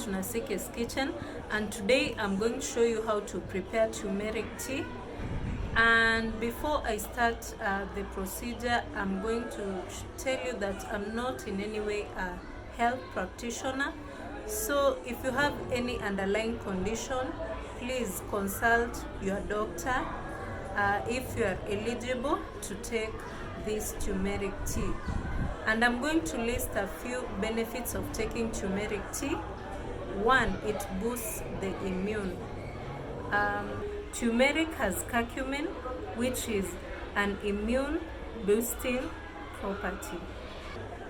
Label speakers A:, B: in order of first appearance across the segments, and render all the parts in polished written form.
A: to Nasikes Kitchen, and today I'm going to show you how to prepare turmeric tea. And before I start the procedure, I'm going to tell you that I'm not in any way a health practitioner. So if you have any underlying condition, please consult your doctor if you are eligible to take this turmeric tea. And I'm going to list a few benefits of taking turmeric tea. One, it boosts the immune. Turmeric has curcumin, which is an immune boosting property.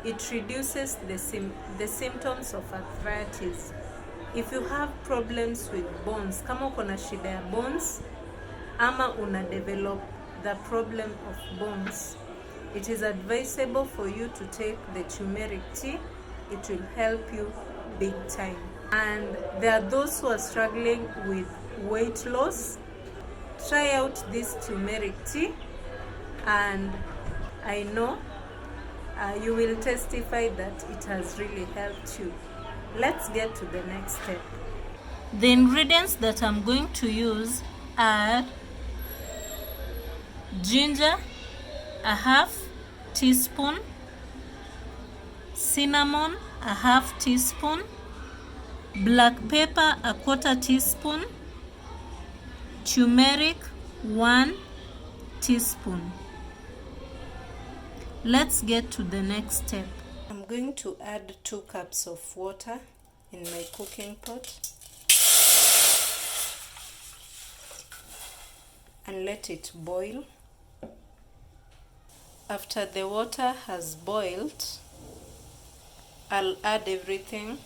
A: It reduces the symptoms of arthritis. If you have problems with bones, kama uko na shida ya bones ama una develop the problem of bones, it is advisable for you to take the turmeric tea. It will help you big time. And there are those who are struggling with weight loss. Try out this turmeric tea, and I know you will testify that it has really helped you. Let's get to the next step. The ingredients that I'm going to use are ginger, a half teaspoon, cinnamon, a half teaspoon, black pepper, a quarter teaspoon, turmeric, 1 teaspoon. Let's get to the next step. I'm going to add 2 cups of water in my cooking pot and let it boil. After the water has boiled, I'll add everything.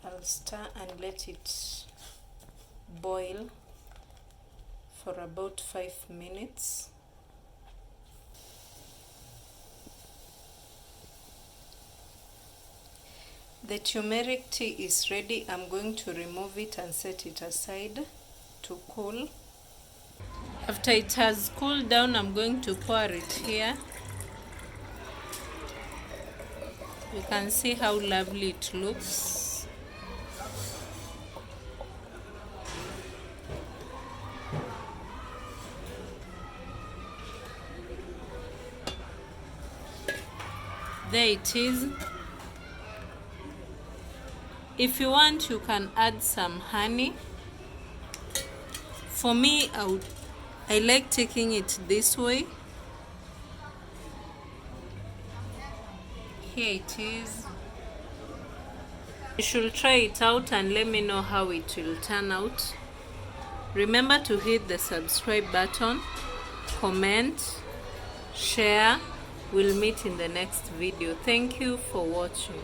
A: I'll stir and let it boil for about 5 minutes. The turmeric tea is ready. I'm going to remove it and set it aside to cool. After it has cooled down, I'm going to pour it here. You can see how lovely it looks. There it is. If you want, you can add some honey. For me, I like taking it this way. Here it is. You should try it out and let me know how it will turn out. Remember to hit the subscribe button, comment, share. We'll meet in the next video. Thank you for watching.